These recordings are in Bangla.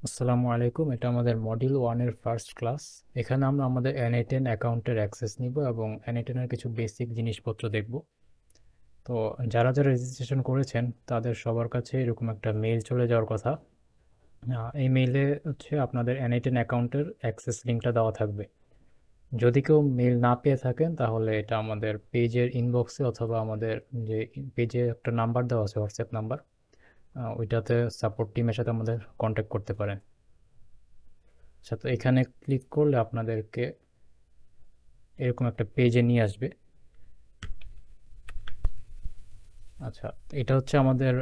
আসসালামু আলাইকুম। এটা আমাদের মডিউল 1 এর ফার্স্ট ক্লাস। এখানে আমরা আমাদের N8N অ্যাকাউন্টের অ্যাক্সেস নিব এবং N8N এর কিছু বেসিক জিনিসপত্র দেখব। তো যারা যারা রেজিস্ট্রেশন করেছেন তাদের সবার কাছে এরকম একটা মেইল চলে যাওয়ার কথা। এই মেইলে হচ্ছে আপনাদের N8N অ্যাকাউন্টের অ্যাক্সেস লিঙ্কটা দেওয়া থাকবে। যদি কেউ মেইল না পেয়ে থাকেন তাহলে এটা আমাদের পেজের ইনবক্সে অথবা আমাদের যে পেজে একটা নাম্বার দেওয়া আছে, হোয়াটসঅ্যাপ নাম্বার, ওইটাতে সাপোর্ট টিমের সাথে আমাদের কন্ট্যাক্ট করতে পারেন। আচ্ছা, তো এখানে ক্লিক করলে আপনাদেরকে এরকম একটা পেজে নিয়ে আসবে। আচ্ছা, এটা হচ্ছে আমাদের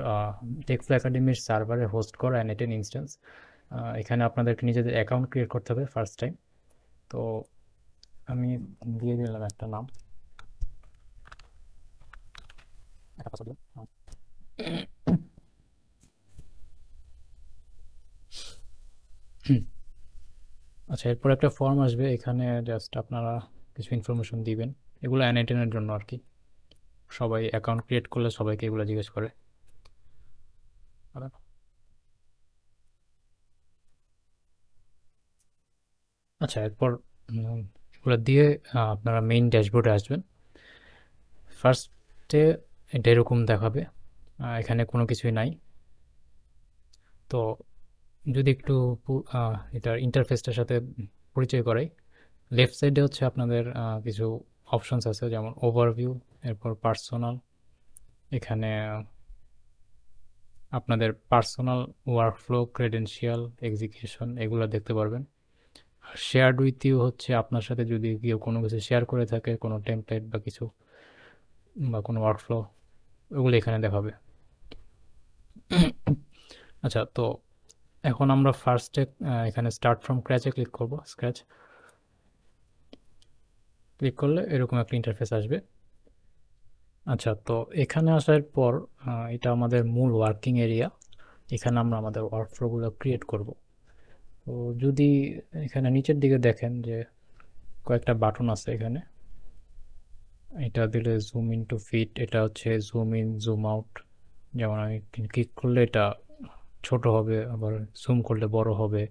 টেকফ্লো একাডেমির সার্ভারে হোস্ট করা N8N ইনস্ট্যান্স। এখানে আপনাদেরকে নিজেদের অ্যাকাউন্ট ক্রিয়েট করতে হবে ফার্স্ট টাইম। তো আমি দিয়ে দিলাম একটা নাম, একটা পাসওয়ার্ড দিলাম। আচ্ছা, এরপর একটা ফর্ম আসবে, এখানে জাস্ট আপনারা কিছু ইনফরমেশন দিবেন। এগুলো N8N এর জন্য আর কি। সবাই অ্যাকাউন্ট ক্রিয়েট করলে সবাইকে এগুলো জিজ্ঞেস করে। আচ্ছা, এরপর এগুলো দিয়ে আপনারা মেইন ড্যাশবোর্ডে আসবেন। ফার্স্টে এটা এরকম দেখাবে, এখানে কোনো কিছুই নাই। তো যদি একটু এটার ইন্টারফেসটার সাথে পরিচয় করাই, লেফট সাইডে হচ্ছে আপনাদের কিছু অপশনস আছে, যেমন ওভারভিউ, এরপর পার্সোনাল। এখানে আপনাদের পার্সোনাল ওয়ার্কফ্লো, ক্রেডেনশিয়াল, এক্সিকিউশন এগুলো দেখতে পারবেন। আর শেয়ার্ড উইথ ইউ হচ্ছে আপনার সাথে যদি কেউ কোনো কিছু শেয়ার করে থাকে, কোনো টেমপ্লেট বা কিছু বা কোনো ওয়ার্কফ্লো, ওগুলো এখানে দেখাবে। আচ্ছা, তো এখন আমরা ফার্স্টে এখানে স্টার্ট ফ্রম স্ক্র্যাচে ক্লিক করব। স্ক্র্যাচ ক্লিক করলে এরকম একটা ইন্টারফেস আসবে। আচ্ছা, তো এখানে আসার পর এটা আমাদের মূল ওয়ার্কিং এরিয়া। এখানে আমরা আমাদের ওয়ার্কফ্লোগুলো ক্রিয়েট করব। তো যদি এখানে নিচের দিকে দেখেন যে কয়েকটা বাটন আছে এখানে, এটা দিলে জুম ইন টু ফিট, এটা হচ্ছে জুম ইন জুম আউট। যেমন আমি ক্লিক করলে এটা ছোট হবে, আবার জুম করলে বড় হবে।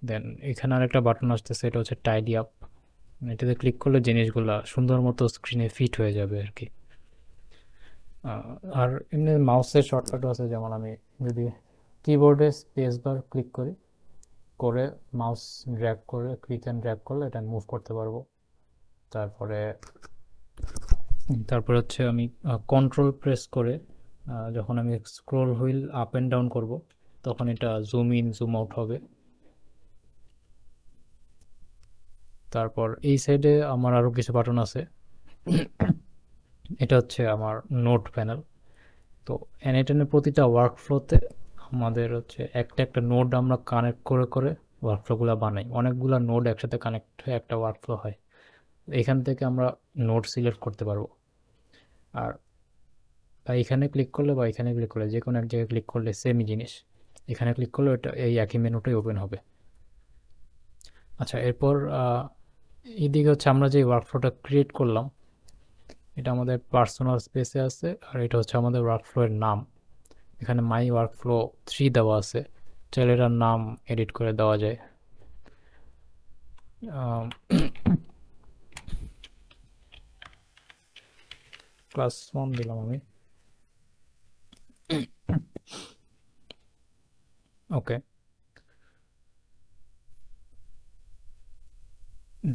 দেন এখানে আরেকটা বাটন আসতেছে, এটা হচ্ছে টাইডি আপ। এটাতে ক্লিক করলে জিনিসগুলা সুন্দর মতো স্ক্রিনে ফিট হয়ে যাবে আর কি। আর এমনি মাউসের শর্টকাটও আছে, যেমন আমি যদি কিবোর্ডে স্পেস বার ক্লিক করি, করে মাউস ড্র্যাগ করে ক্লিক অ্যান্ড ড্র্যাগ করলে এটা মুভ করতে পারবো। তারপরে তারপরে হচ্ছে আমি কন্ট্রোল প্রেস করে যখন আমি scroll wheel up and down করব, তখন এটা জুম ইন জুম আউট হবে। তারপর এই সাইডে আমার আরও কিছু বাটন আছে। এটা হচ্ছে আমার নোট প্যানেল। তো N8N প্রতিটা ওয়ার্কফ্লোতে আমাদের হচ্ছে একটা একটা নোড আমরা কানেক্ট করে করে ওয়ার্কফ্লোগুলো বানাই। অনেকগুলো নোড একসাথে কানেক্ট হয়ে একটা ওয়ার্কফ্লো হয়। এখান থেকে আমরা নোড সিলেক্ট করতে পারবো। আর এখানে ক্লিক করলে বা এখানে ক্লিক করলে যে কোনো এক জায়গায় ক্লিক করলে সেমই জিনিস। এখানে ক্লিক করলে এটা এই একই মেনুটাই ওপেন হবে। আচ্ছা, এরপর এদিকে হচ্ছে আমরা যে ওয়ার্কফ্লোটা ক্রিয়েট করলাম, এটা আমাদের পার্সোনাল স্পেসে আছে, আর এটা হচ্ছে আমাদের ওয়ার্কফ্লো এর নাম। এখানে মাই ওয়ার্কফ্লো 3 দেওয়া আছে, চাইলে এটার নাম এডিট করে দেওয়া যায়। ক্লাস 1 দিলাম আমি। ওকে,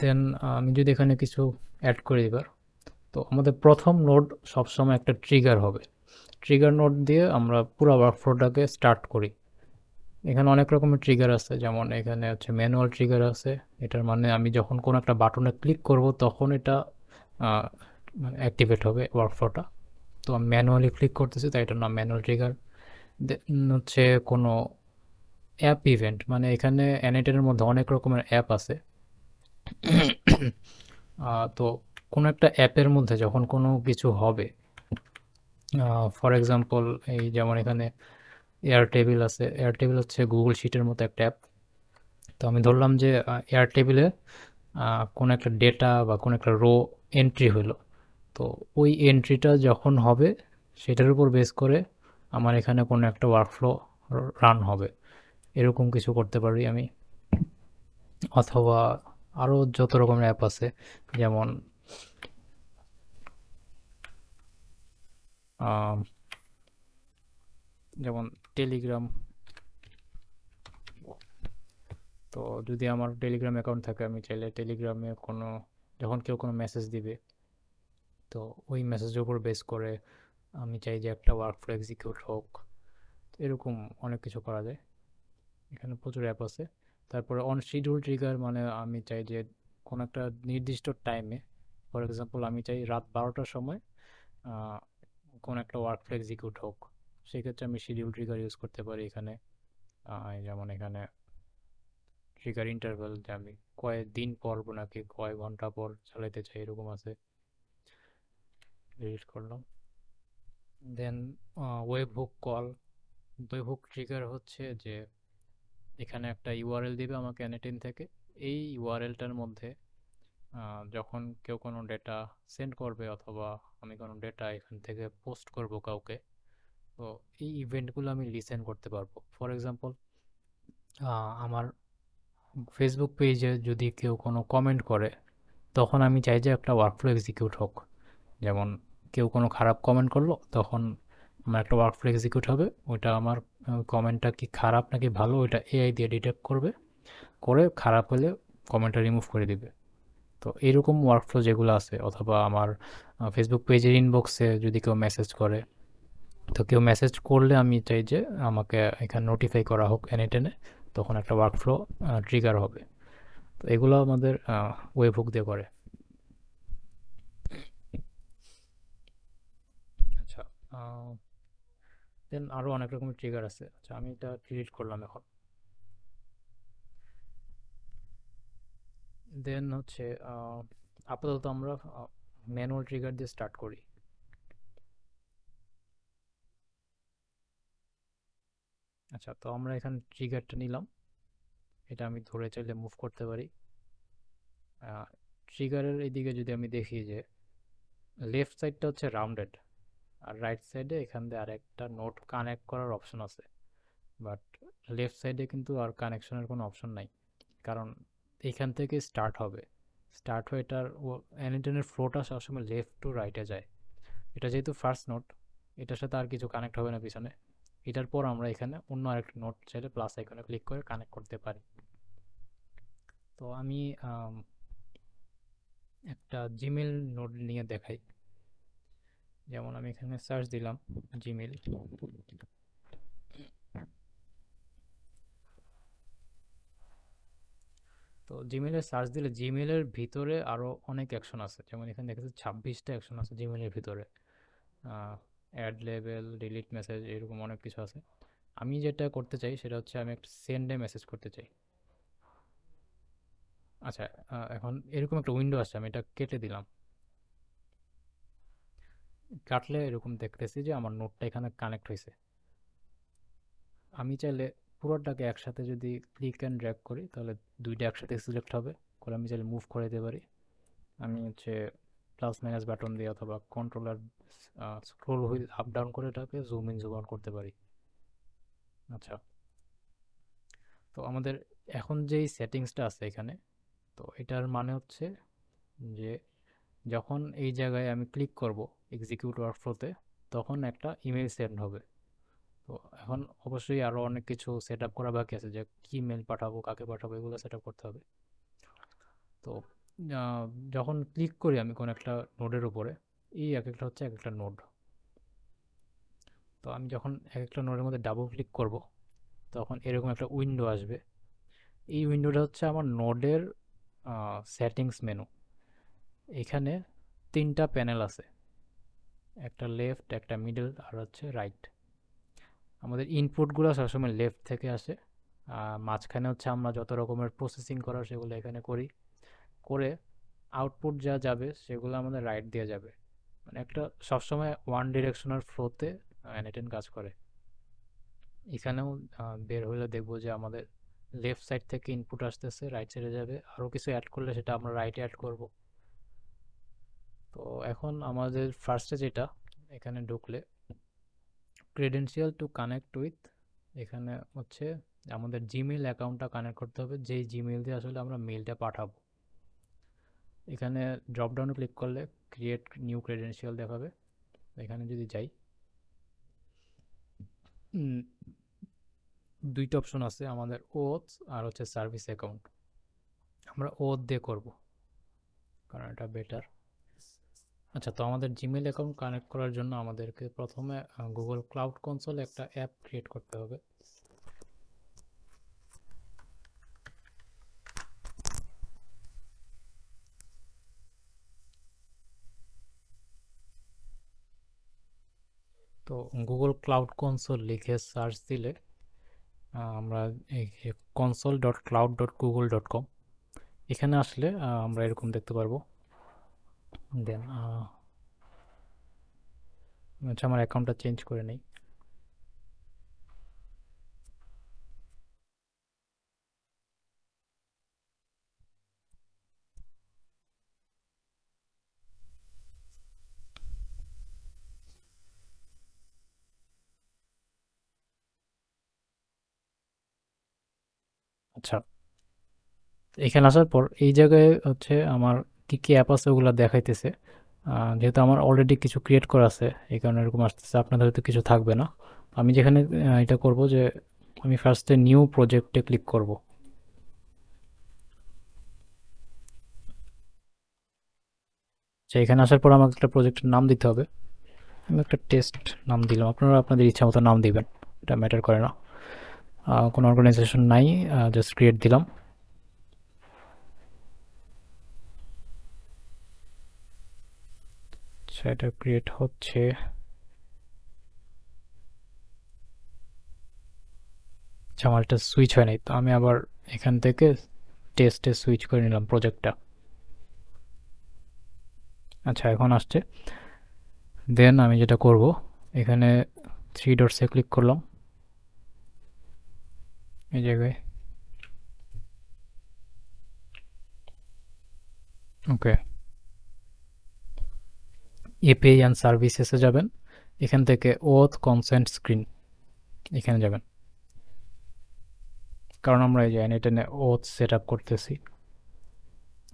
দেন আমি যদি এখানে কিছু অ্যাড করি এবার, তো আমাদের প্রথম নোড সবসময় একটা ট্রিগার হবে। ট্রিগার নোড দিয়ে আমরা পুরো ওয়ার্কফ্লোটাকে স্টার্ট করি। এখানে অনেক রকমের ট্রিগার আছে, যেমন এখানে হচ্ছে ম্যানুয়াল ট্রিগার আছে। এটার মানে আমি যখন কোনো একটা বাটনে ক্লিক করব তখন এটা মানে অ্যাক্টিভেট হবে ওয়ার্কফ্লোটা। তো আমি ম্যানুয়ালি ক্লিক করতেছি, তাই এটার নাম ম্যানুয়াল ট্রিগার। দেন হচ্ছে কোনো অ্যাপ ইভেন্ট, মানে এখানে N8N মধ্যে অনেক রকমের অ্যাপ আছে। তো কোনো একটা অ্যাপের মধ্যে যখন কোনো কিছু হবে, ফর এক্সাম্পল এই যেমন এখানে এয়ার টেবিল আছে। এয়ার টেবিল হচ্ছে গুগল শিটের মতো একটা অ্যাপ। তো আমি ধরলাম যে এয়ার টেবিলে কোনো একটা ডেটা বা কোনো একটা রো এন্ট্রি হলো। তো ওই এন্ট্রিটা যখন হবে সেটার উপর বেস করে আমার এখানে কোনো একটা ওয়ার্কফ্লো রান হবে। এরকম কিছু করতে পারি আমি। অথবা আরও যত রকমের অ্যাপ আছে, যেমন আম, যেমন টেলিগ্রাম। তো যদি আমার টেলিগ্রাম অ্যাকাউন্ট থাকে, আমি চাইলে টেলিগ্রামে কোনো, যখন কেউ কোনো মেসেজ দিবে, তো ওই মেসেজের উপর বেস করে আমি চাই যে একটা ওয়ার্কফ্লো এক্সিকিউট হোক। তো এরকম অনেক কিছু করা যায়, এখানে প্রচুর অ্যাপ আছে। তারপরে অন শিডিউল ট্রিগার, মানে আমি চাই যে কোনো একটা নির্দিষ্ট টাইমে, ফর এক্সাম্পল আমি চাই রাত 12টার সময় কোনো একটা ওয়ার্কফ্লো এক্সিকিউট হোক। সেক্ষেত্রে আমি শিডিউল ট্রিগার ইউজ করতে পারি এখানে। যেমন এখানে ট্রিগার ইন্টারভাল, যে আমি কয় দিন পর নাকি কয় ঘন্টা পর চালাইতে চাই, এরকম আছে। ডিলিট করলাম। Then webhook call. Webhook trigger হচ্ছে যে এখানে একটা ইউআরএল দিবে আমাকে N18 থেকে। এই ইউআরএলটার মধ্যে যখন কেউ কোনো ডেটা সেন্ড করবে, অথবা আমি কোনো ডেটা এখান থেকে পোস্ট করব কাউকে, তো এই ইভেন্টগুলো আমি লিসেন করতে পারবো। ফর এক্সাম্পল, আমার ফেসবুক পেজে যদি কেউ কোনো কমেন্ট করে, তখন আমি চাই যে একটা ওয়ার্কফ্লো এক্সিকিউট হোক। যেমন কেউ কোনো খারাপ কমেন্ট করলো, তখন আমার একটা ওয়ার্কফ্লো এক্সিকিউট হবে। ওইটা আমার কমেন্টটা কি খারাপ নাকি ভালো, ওইটা এআই দিয়ে ডিটেক্ট করবে, করে খারাপ হলে কমেন্টটা রিমুভ করে দিবে। তো এরকম ওয়ার্কফ্লো যেগুলো আছে, অথবা আমার ফেসবুক পেজের ইনবক্সে যদি কেউ মেসেজ করে, তো কেউ মেসেজ করলে আমি চাই যে আমাকে এখানে নোটিফাই করা হোক N18-এ, তখন একটা ওয়ার্কফ্লো ট্রিগার হবে। তো এগুলো আমাদের ওয়েব হুক দিয়ে করে। আচ্ছা, দেন আরও অনেক রকমের ট্রিগার আছে। আচ্ছা, আমি এটা ডিলিট করলাম এখন। দেন হচ্ছে আপাতত আমরা ম্যানুয়াল ট্রিগার দিয়ে স্টার্ট করি। আচ্ছা, তো আমরা এখানে ট্রিগারটা নিলাম, এটা আমি ধরে চাইলে মুভ করতে পারি। ট্রিগারের এইদিকে যদি আমি দেখি যে লেফট সাইডটা হচ্ছে রাউন্ডেড, আর রাইট সাইডে এখান দিয়ে আরেকটা নোট কানেক্ট করার অপশন আছে। বাট লেফট সাইডে কিন্তু আর কানেকশনের কোনো অপশন নাই, কারণ এইখান থেকে স্টার্ট হবে। স্টার্ট হয়ে এটার অ্যানিটেনের ফ্লোটা সবসময় লেফট টু রাইটে যায়। এটা যেহেতু ফার্স্ট নোট, এটার সাথে আর কিছু কানেক্ট হবে না পিছনে। এটার পর আমরা এখানে অন্য আরেকটা নোট চাইলে প্লাস আইকনে ক্লিক করে কানেক্ট করতে পারি। তো আমি একটা জিমেল নোট নিয়ে দেখাই। যেমন আমি এখানে সার্চ দিলাম জিমেল। তো জিমেলের সার্চ দিলে জিমেলের ভিতরে আরও অনেক অ্যাকশন আছে। যেমন এখানে দেখা যাচ্ছে 26টা অ্যাকশন আছে জিমেলের ভিতরে। অ্যাড লেবেল, ডিলিট মেসেজ, এরকম অনেক কিছু আছে। আমি যেটা করতে চাই সেটা হচ্ছে আমি একটা সেন্ডে মেসেজ করতে চাই। আচ্ছা, এখন এরকম একটা উইন্ডো আসছে, আমি এটা কেটে দিলাম। কাটলে এরকম দেখতেছি যে আমার নোটটা এখানে কানেক্ট হয়েছে। আমি চাইলে পুরোটাকে একসাথে যদি ক্লিক অ্যান্ড ড্র্যাগ করি, তাহলে দুইটা একসাথে সিলেক্ট হবে, করে আমি চাইলে মুভ করে দিতে পারি। আমি হচ্ছে প্লাস মাইনাস বাটন দিয়ে অথবা controller scroll wheel up down করে এটাকে জুম ইন জুম আউট করতে পারি। আচ্ছা, তো আমাদের এখন যেই সেটিংসটা আছে এখানে, তো এটার মানে হচ্ছে যে যখন এই জায়গায় আমি ক্লিক করব এক্সিকিউট ওয়ার্কফ্লোতে, তখন একটা ইমেল সেন্ড হবে। তো এখন অবশ্যই আরও অনেক কিছু সেট আপ করা বাকি আছে, যে কি মেল পাঠাবো, কাকে পাঠাবো, এগুলো সেট আপ করতে হবে। তো আহ, যখন ক্লিক করি আমি কোনো একটা নোডের উপরে, এই এক একটা হচ্ছে এক একটা নোড। তো আমি যখন এক একটা নোডের মধ্যে ডাবল ক্লিক করব, তখন এরকম একটা উইন্ডো আসবে। এই উইন্ডোটা হচ্ছে আমার নোডের সেটিংস মেনু। এখানে তিনটা প্যানেল আছে, একটা লেফট, একটা মিডল, আর হচ্ছে রাইট। আমাদের ইনপুটগুলো সবসময় লেফট থেকে আসে, মাঝখানে হচ্ছে আমরা যত রকমের প্রসেসিং করার সেগুলো এখানে করি, করে আউটপুট যা যাবে সেগুলো আমাদের রাইট দিয়ে যাবে। মানে একটা সবসময় ওয়ান ডিরেকশনাল ফ্লোতে অ্যানিটেন কাজ করে। এখানেও বের হলে দেখবো যে আমাদের লেফট সাইড থেকে ইনপুট আসতেছে, রাইট সাইডে যাবে, আরও কিছু অ্যাড করলে সেটা আমরা রাইটে অ্যাড করব। তো এখন আমাদের ফার্স্টে যেটা, এখানে ঢুকলে ক্রেডেনশিয়াল টু কানেক্ট উইথ, এখানে হচ্ছে আমাদের জিমেইল অ্যাকাউন্টটা কানেক্ট করতে হবে, যেই জিমেইল দিয়ে আসলে আমরা মেইলটা পাঠাবো। এখানে ড্রপ ডাউনে ক্লিক করলে ক্রিয়েট নিউ ক্রেডেনশিয়াল দেখাবে। এখানে যদি যাই, দুইটা অপশন আছে আমাদের, ওথ আর হচ্ছে সার্ভিস অ্যাকাউন্ট। আমরা ওথ দিয়ে করব কারণ এটা বেটার। আচ্ছা, তো আমাদের জিমেইল অ্যাকাউন্ট কানেক্ট করার জন্য আমাদেরকে প্রথমে গুগল ক্লাউড কনসোলে একটা অ্যাপ ক্রিয়েট করতে হবে। তো গুগল ক্লাউড কনসোল লিখে সার্চ দিলে আমরা console.cloud.google.com এখানে আসলে আমরা এরকম দেখতে পারবো। দেন আচ্ছা, আমার অ্যাকাউন্টটা চেঞ্জ করে নেই। আচ্ছা, এখানে আসার পর এই জায়গায় হচ্ছে আমার কি কি অ্যাপ আছে ওগুলো দেখাইতেছে। যেহেতু আমার অলরেডি কিছু ক্রিয়েট করা আছে এই কারণে এরকম আসতেছে, আপনাদের হয়তো কিছু থাকবে না। আমি যেখানে এটা করব যে আমি ফার্স্টে নিউ প্রজেক্টে ক্লিক করব। আচ্ছা, এখানে আসার পর আমাকে একটা প্রজেক্টের নাম দিতে হবে। আমি একটা টেস্ট নাম দিলাম, আপনারা আপনাদের ইচ্ছা মতো নাম দিবেন, এটা ম্যাটার করে না। কোনো অর্গানাইজেশন নাই, জাস্ট ক্রিয়েট দিলাম। আচ্ছা, এটা ক্রিয়েট হচ্ছে। আচ্ছা, আমার এটা সুইচ হয় নাই, তো আমি আবার এখান থেকে টেস্টে সুইচ করে নিলাম প্রজেক্টটা। আচ্ছা, এখন আসছে। দেন আমি যেটা করব, এখানে থ্রি ডটসে ক্লিক করলাম এই জায়গায়। ওকে, এপিআই অ্যান্ড সার্ভিসেসে যাবেন। এখান থেকে ওথ কনসেন্ট স্ক্রিন এখানে যাবেন, কারণ আমরা এই যে এনএটেনে ওথ সেট আপ করতেছি।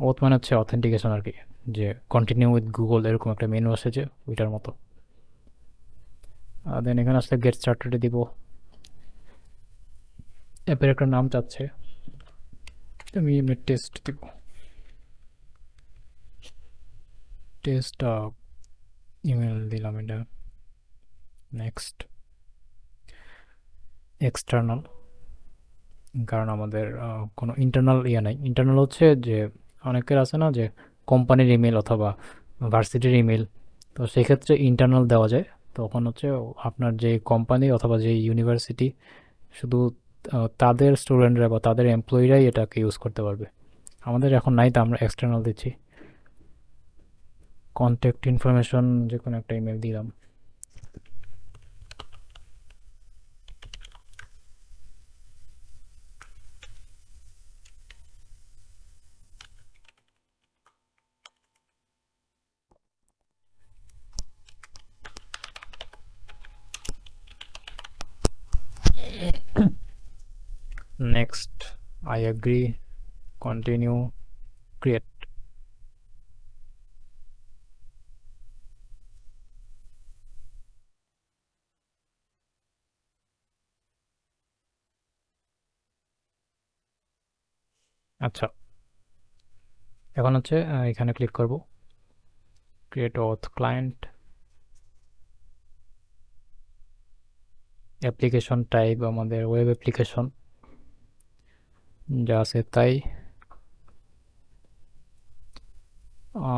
ওথ মানে হচ্ছে অথেন্টিকেশন আর কি, যে কন্টিনিউ উইথ গুগল এরকম একটা মেনু আসে যে ওইটার মতো। দেন এখানে আসলে গেট স্টার্টেডে দিব। অ্যাপের একটা নাম চাচ্ছে, আমি এমনি টেস্ট দিব। টেস্ট ইমেল দিলাম এটা। নেক্সট, এক্সটার্নাল, কারণ আমাদের কোনো ইন্টারনাল ইয়ে নাই। ইন্টারনাল হচ্ছে যে অনেকের আছে না যে কোম্পানির ইমেল অথবা ভার্সিটির ইমেল, তো সেক্ষেত্রে ইন্টারনাল দেওয়া যায়। তখন হচ্ছে আপনার যে কোম্পানি অথবা যে ইউনিভার্সিটি, শুধু তাদের স্টুডেন্টরা বা তাদের এমপ্লয়িরাই এটাকে ইউজ করতে পারবে। আমাদের এখন নাই, তো আমরা এক্সটার্নাল দিচ্ছি। কন্ট্যাক্ট ইনফরমেশন যে কোনো একটা ইমেল দিলাম। Next, I agree, continue, create. আচ্ছা, এখন হচ্ছে এখানে ক্লিক করব, ক্রিয়েট অথ ক্লায়েন্ট, অ্যাপ্লিকেশন টাইপ আমাদের ওয়েব অ্যাপ্লিকেশন যা আছে তাই।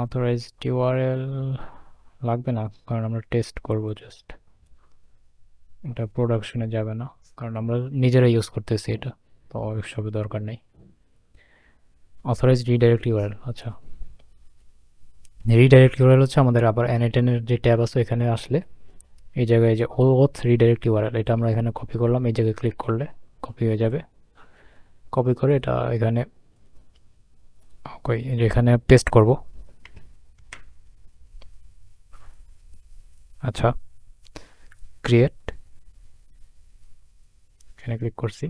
অথরাইজড ইউআরএল লাগবে না, কারণ আমরা টেস্ট করব জাস্ট, এটা প্রোডাকশনে যাবে না, কারণ আমরা নিজেরা ইউজ করতেছি এটা, তো ওইসবের দরকার নেই। অথরাইজড রিডাইরেক্ট ইউআরএল, আচ্ছা, রিডাইরেক্ট ইউআরএল হচ্ছে আমাদের আবার এনএটেনের যে ট্যাব আছে এখানে আসলে এই জায়গায় যে ওথ রিডাইরেক্ট ইউআরএল, এটা আমরা এখানে কপি করলাম, এই জায়গায় ক্লিক করলে কপি হয়ে যাবে। কপি করে এটা এখানে এখানে পেস্ট করব। আচ্ছা, ক্রিয়েট, এখানে ক্লিক করছি।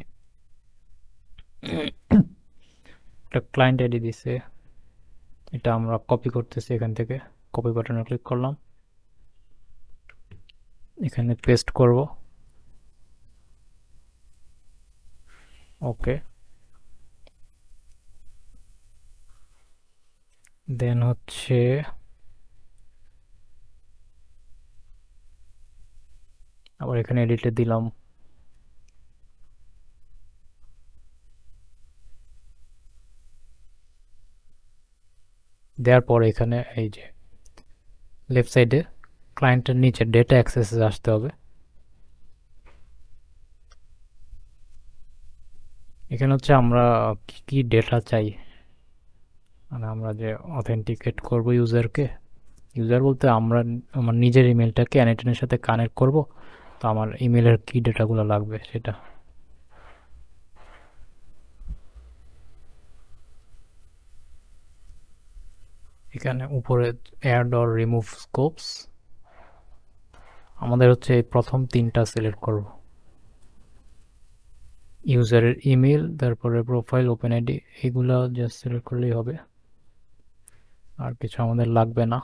একটা ক্লায়েন্ট আইডি দিছে, এটা আমরা কপি করতেছি এখান থেকে। কপি বাটনে ক্লিক করলাম, এখানে পেস্ট করব। ওকে, দেন হচ্ছে আবার এখানে এডিটে দিলাম। দেওয়ার পর এখানে এই যে লেফট সাইডে ক্লায়েন্টের নিচে ডেটা অ্যাক্সেসে আসতে হবে। এখানে হচ্ছে আমরা কি কি ডেটা চাই, মানে আমরা যে অথেন্টিকেট করব ইউজারকে, ইউজার বলতে আমরা আমার নিজের ইমেলটাকে অ্যানিটনের সাথে কানেক্ট করব, তো আমার ইমেলের কি ডেটাগুলো লাগবে সেটা। এখানে উপরে অ্যাড অর রিমুভ স্কোপস, আমাদের হচ্ছে এই প্রথম তিনটা সিলেক্ট করব। ইউজারের ইমেল, তারপরে প্রোফাইল, ওপেন আইডি, এগুলো জাস্ট সিলেক্ট করলেই হবে, আর কিছু আমাদের লাগবে না।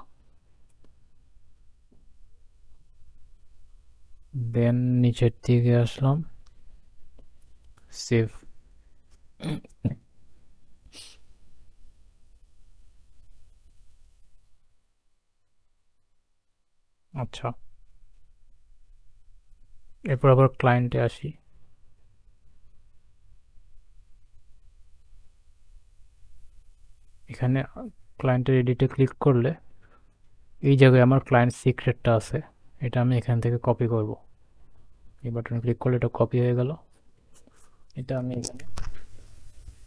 দেন নিচের দিকে আসলাম, সেভ। আচ্ছা, এরপর আবার ক্লায়েন্টে আসি। এখানে ক্লায়েন্টের এডিটে ক্লিক করলে এই জায়গায় আমার ক্লায়েন্ট সিক্রেটটা আছে, এটা আমি এখান থেকে কপি করব। এই বাটনে ক্লিক করলে এটা কপি হয়ে গেল, এটা আমি এখানে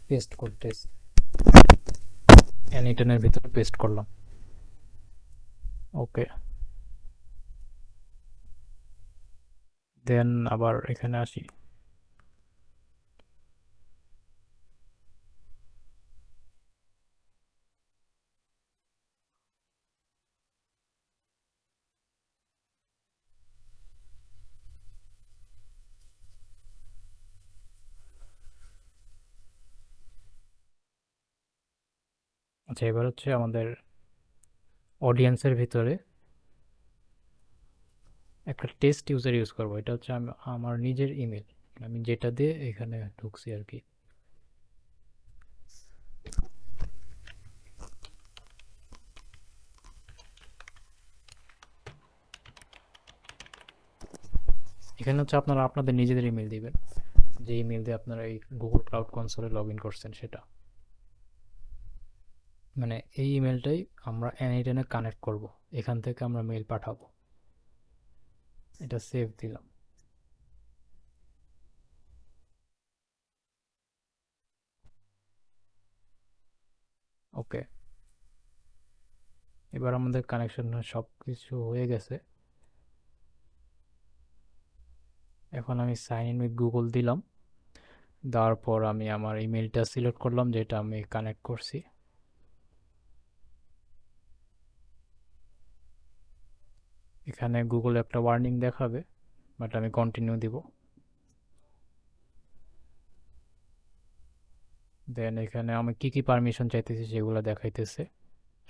পেস্ট করতেছি, অ্যানিটনের ভিতরে পেস্ট করলাম। ওকে, দেন আবার এখানে আসি। আচ্ছা, এবার হচ্ছে আমাদের অডিয়েন্সের ভিতরে একটা টেস্ট ইউজার ইউজ করবো, এটা হচ্ছে আমার নিজের ইমেল, আমি যেটা দিয়ে এখানে ঢুকছি আর কি। এখানে হচ্ছে আপনারা আপনাদের নিজেদের ইমেল দিবেন, যে ইমেল দিয়ে আপনারা এই গুগল ক্লাউড কনসোলে লগ ইন করছেন সেটা, মানে এই ইমেলটাই আমরা এনআইটেনে কানেক্ট করব, এখান থেকে আমরা মেল পাঠাবো। এটা সেভ দিলাম। ওকে, এবার আমাদের কানেকশন সব কিছু হয়ে গেছে। এখন আমি সাইন ইন উইথ গুগল দিলাম, দেওয়ার পর আমি আমার ইমেলটা সিলেক্ট করলাম যেটা আমি কানেক্ট করছি। এখানে গুগল একটা ওয়ার্নিং দেখাবে, বাট আমি কন্টিনিউ দিব। দেন এখানে আমি কি কি পারমিশন চাইতেছি সেগুলো দেখাইতেছে,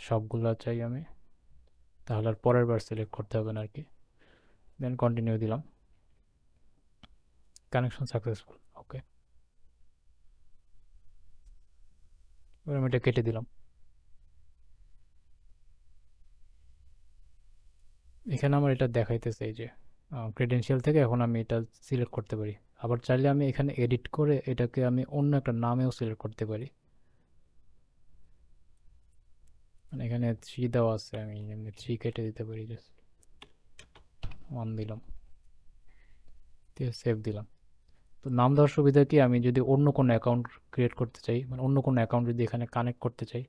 সবগুলো চাই আমি, তাহলে আর পরের বার সিলেক্ট করতে হবে না আর কি। দেন কন্টিনিউ দিলাম, কানেকশন সাকসেসফুল। ওকে, এবার আমি এটা কেটে দিলাম। এখানে আমার এটা দেখাইতেছে এই যে ক্রেডেনশিয়াল থেকে এখন আমি এটা সিলেক্ট করতে পারি। আবার চাইলে আমি এখানে এডিট করে এটাকে আমি অন্য একটা নামেও সিলেক্ট করতে পারি, মানে এখানে 3 দেওয়া আছে, আমি এমনি 3 কেটে দিতে পারি, জাস্ট 1 দিলাম, দিয়ে সেভ দিলাম। তো নাম দেওয়ার সুবিধা কি, আমি যদি অন্য কোনো অ্যাকাউন্ট ক্রিয়েট করতে চাই, মানে অন্য কোনো অ্যাকাউন্ট যদি এখানে কানেক্ট করতে চাই,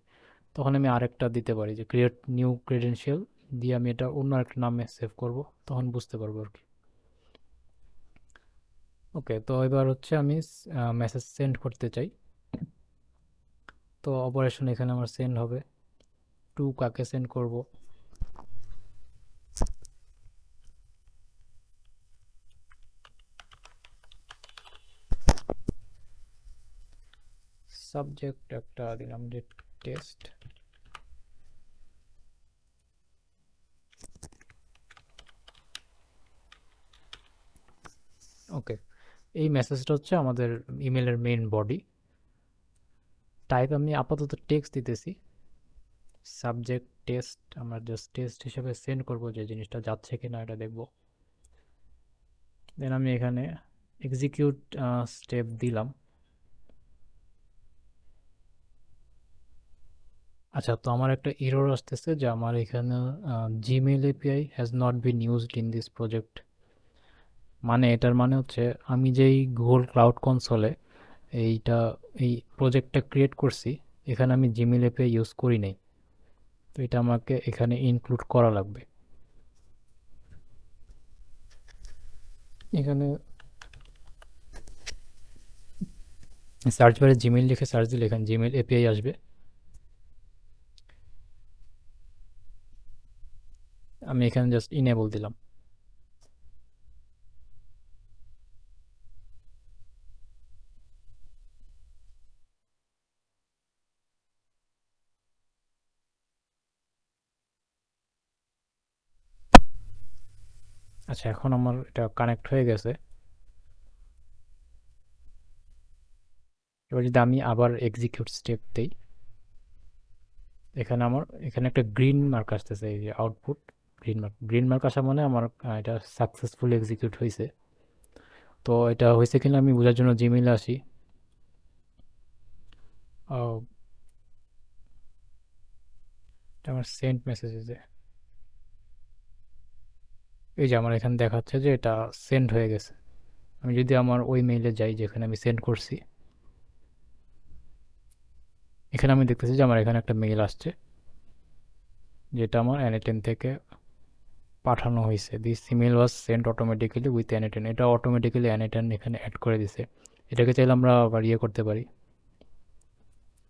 তখন আমি আরেকটা দিতে পারি যে ক্রিয়েট নিউ ক্রেডেনশিয়াল, দিয়ে আমি এটা অন্য একটা নামে সেভ করব, তখন বুঝতে পারবো আর কি। ওকে, তো এবার হচ্ছে আমি মেসেজ সেন্ড করতে চাই, তো অপারেশন এখানে আমার সেন্ড হবে। টু কাকে সেন্ড করব, সাবজেক্ট একটা দিলাম যে টেস্ট। ওকে, এই মেসেজটা হচ্ছে আমাদের ইমেলের মেইন বডি। টাইপ আমি আপাতত টেক্সট দিতেছি, সাবজেক্ট টেস্ট। আমরা জাস্ট টেস্ট হিসেবে সেন্ড করব, যে জিনিসটা যাচ্ছে কিনা এটা দেখব। দেন আমি এখানে এক্সিকিউট স্টেপ দিলাম। আচ্ছা, তো আমার একটা এরর আসতেছে যে আমার এখানে Gmail API has not been used in this project. মানে এটার মানে হচ্ছে আমি যেই গুগল ক্লাউড কনসোলে এইটা এই প্রজেক্টটা ক্রিয়েট করছি, এখানে আমি জিমেইল এপিআই ইউজ করি নাই। তো এটা আমাকে এখানে ইনক্লুড করা লাগবে। এখানে সার্চ বারে জিমেইল লিখে সার্চ দিলে এখানে জিমেইল এপিআই আসবে। আমি এখানে জাস্ট ইনেবল দিলাম। আচ্ছা, এখন আমার এটা কানেক্ট হয়ে গেছে। এবার যদি আমি আবার এক্সিকিউট স্টেপ দেই, এখানে একটা গ্রিন মার্ক আসতেছে, এই যে আউটপুট গ্রিন মার্ক আসা মানে আমার এটা সাকসেসফুলি এক্সিকিউট হয়েছে। তো এটা হয়েছে কিনা আমি বোঝার জন্য জিমেইলে আসি। আহ, এটা আমার সেন্ট মেসেজে, এই যে আমার এখানে দেখাচ্ছে যে এটা সেন্ড হয়ে গেছে। আমি যদি আমার ওই মেইলে যাই যেখানে আমি সেন্ড করছি, এখানে আমি দেখতেছি যে আমার এখানে একটা মেইল আসছে, যেটা আমার N10 থেকে পাঠানো হয়েছে। This email was sent automatically with N10। এটা অটোমেটিক্যালি N10 এখানে অ্যাড করে দিছে। এটাকে চাইলে আমরা আবার ইয়ে করতে পারি,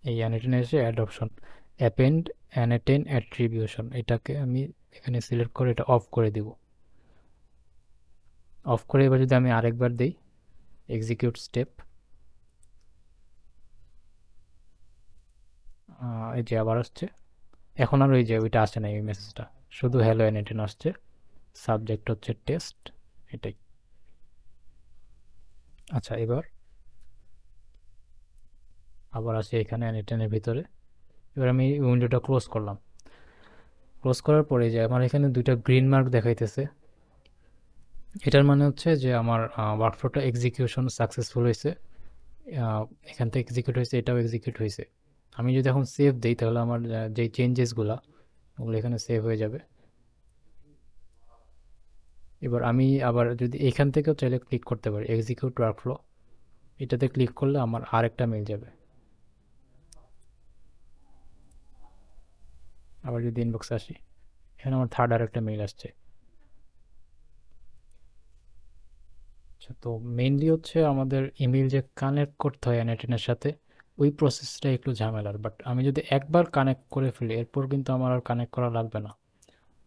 এই N10 এসে add option append N10 attribution, এটাকে আমি এখানে সিলেক্ট করে এটা অফ করে দিব। অফ করে এবার যদি আমি আরেকবার দিই এক্সিকিউট স্টেপ, এই যে আবার আসছে। এখন আর ওই যে ওইটা আসে না, এই মেসেজটা শুধু হ্যালো N10 আসছে। সাবজেক্ট হচ্ছে টেস্ট, এটাই। আচ্ছা, এবার আবার আসি এখানে N10 এর ভিতরে। এবার আমি উইন্ডোটা ক্লোজ করলাম। ক্লোজ করার পরে যে আমার এখানে দুইটা গ্রিন মার্ক দেখাইতেছে, এটার মানে হচ্ছে যে আমার ওয়ার্কফ্লোটা এক্সিকিউশন সাকসেসফুল হয়েছে। এখান থেকে এক্সিকিউট হয়েছে, এটাও এক্সিকিউট হয়েছে। আমি যদি এখন সেভ দিই তাহলে আমার যেই চেঞ্জেসগুলো ওগুলো এখানে সেভ হয়ে যাবে। এবার আমি আবার যদি এখান থেকেও চাইলে ক্লিক করতে পারি এক্সিকিউট ওয়ার্কফ্লো, এটাতে ক্লিক করলে আমার আরেকটা মেল যাবে। আবার যদি ইনবক্সে আসি, এখানে আমার থার্ড আরেকটা মেল আসছে। আচ্ছা, তো মেইনলি হচ্ছে আমাদের ইমেল যে কানেক্ট করতে হয় N10 সাথে, ওই প্রসেসটা একটু ঝামেলার। বাট আমি যদি একবার কানেক্ট করে ফেলি এরপর কিন্তু আমার আর কানেক্ট করা লাগবে না,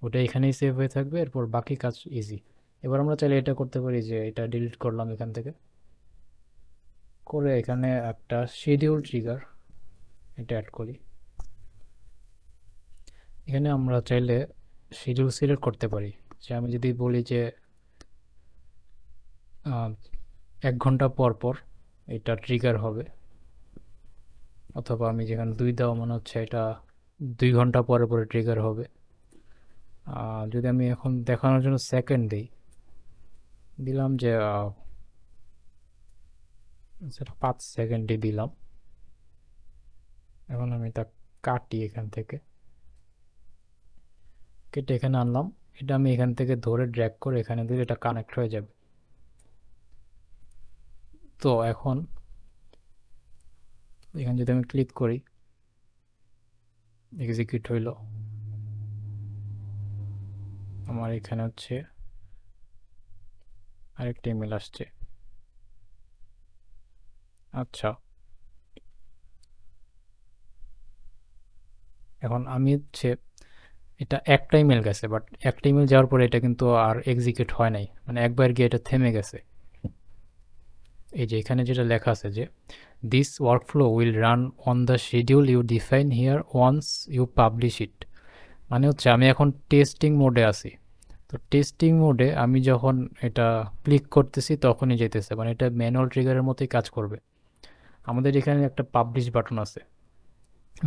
ওটা এখানেই সেভ হয়ে থাকবে, এরপর বাকি কাজ ইজি। এবার আমরা চাইলে এটা করতে পারি যে এটা ডিলিট করলাম এখান থেকে, করে এখানে একটা শিডিউল ট্রিগার এটা অ্যাড করি। এখানে আমরা চাইলে শিডিউল সিলেক্ট করতে পারি, যে আমি যদি বলি যে 1 ঘন্টা পর পর এটা ট্রিগার হবে, অথবা আমি যেখানে 2 দেওয়া মনে হচ্ছে এটা 2 ঘন্টা পরে পরে ট্রিগার হবে। যদি আমি এখন দেখানোর জন্য সেকেন্ড দিই, দিলাম যে 5 সেকেন্ডই দিলাম। এখন আমি তা কাটি, এখান থেকে কেটে এখানে আনলাম। এটা আমি এখান থেকে ধরে ড্র্যাগ করে এখানে দিলে এটা কানেক্ট হয়ে যাবে। তো এখন এখানে যদি আমি ক্লিক করি, এক্সিকিউট হইল, আমার এখানে হচ্ছে আরেকটা ইমেল আসছে। আচ্ছা, এখন আমি হচ্ছে এটা একটা ইমেল গেছে, বাট একটা ইমেল যাওয়ার পরে এটা কিন্তু আর এক্সিকিউট হয় নাই, মানে একবার গিয়ে এটা থেমে গেছে। এই যে এখানে যেটা লেখা আছে যে this workflow will run on the schedule you define here once you publish it. মানে হচ্ছে আমি এখন টেস্টিং মোডে আছি। তো টেস্টিং মোডে আমি যখন এটা ক্লিক করতেছি তখনই যেতেছে, মানে এটা ম্যানুয়াল ট্রিগারের মতোই কাজ করবে। আমাদের এখানে একটা পাবলিশ বাটন আছে।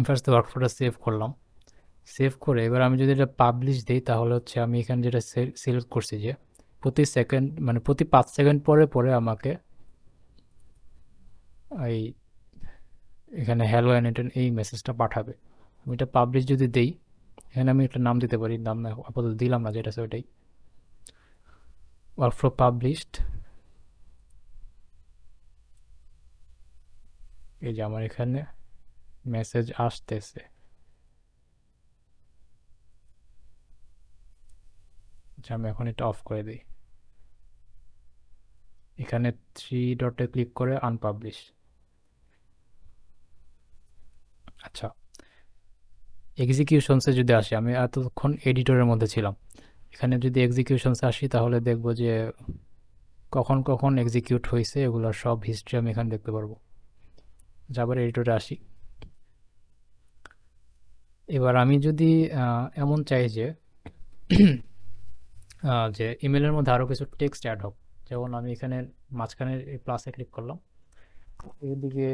ফার্স্ট ওয়ার্কফ্লোটা সেভ করলাম। সেভ করে এবার আমি যদি এটা পাবলিশ দিই তাহলে হচ্ছে আমি এখানে যেটা সিলেক্ট করছি যে প্রতি সেকেন্ড মানে প্রতি 5 সেকেন্ড পরে পরে আমাকে এই এখানে হ্যালো অ্যানিটন এই মেসেজটা পাঠাবে। আমি এটা পাবলিশ যদি দেই, এখানে আমি একটা নাম দিতে পারি, নাম আপাতত দিলাম না, যেটা আছে ওইটাই ওয়ার্কফ্লো পাবলিশড। এই যে আমার এখানে মেসেজ আসতেছে। আচ্ছা আমি এখন এটা অফ করে দিই। এখানে 3 ডটে ক্লিক করে আনপাবলিশ। আচ্ছা, এক্সিকিউশনসে যদি আসি, আমি এতক্ষণ এডিটরের মধ্যে ছিলাম। এখানে যদি এক্সিকিউশনসে আসি তাহলে দেখব যে কখন কখন এক্সিকিউট হয়েছে এগুলোর সব হিস্ট্রি আমি এখানে দেখতে পারবো। আবার এডিটরে আসি। এবার আমি যদি এমন চাই যে যে ইমেলের মধ্যে আরও কিছু টেক্সট অ্যাড হোক, যেমন আমি এখানে মাঝখানে এই প্লাসে ক্লিক করলাম, এইদিকে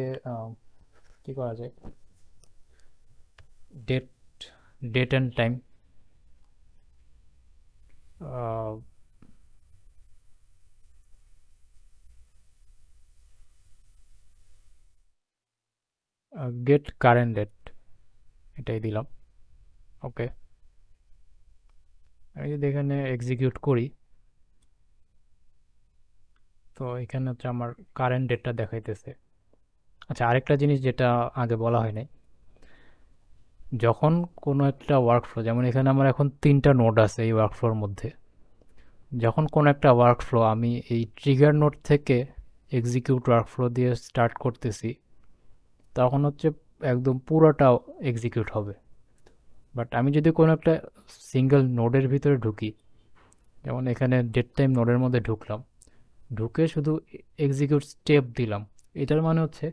কি করা যায়, date date and time, get current date, এটাই দিলাম। ওকে, আমি যদি এখানে এক্সিকিউট করি তো এখানে হচ্ছে আমার কারেন্ট ডেটটা দেখাইতেছে। আচ্ছা, আরেকটা জিনিস যেটা আগে বলা হয় নাই, যখন কোনো একটা ওয়ার্কফ্লো, যেমন এখানে আমার এখন 3টা নোড আছে এই ওয়ার্কফ্লোর মধ্যে, যখন কোনো একটা ওয়ার্কফ্লো আমি এই ট্রিগার নোড থেকে এক্সিকিউট ওয়ার্কফ্লো দিয়ে স্টার্ট করতেছি তখন হচ্ছে একদম পুরোটা এক্সিকিউট হবে। বাট আমি যদি কোনো একটা সিঙ্গেল নোডের ভিতরে ঢুকি, যেমন এখানে ডেট টাইম নোডের মধ্যে ঢুকলাম, ঢুকে শুধু এক্সিকিউট স্টেপ দিলাম, এটার মানে হচ্ছে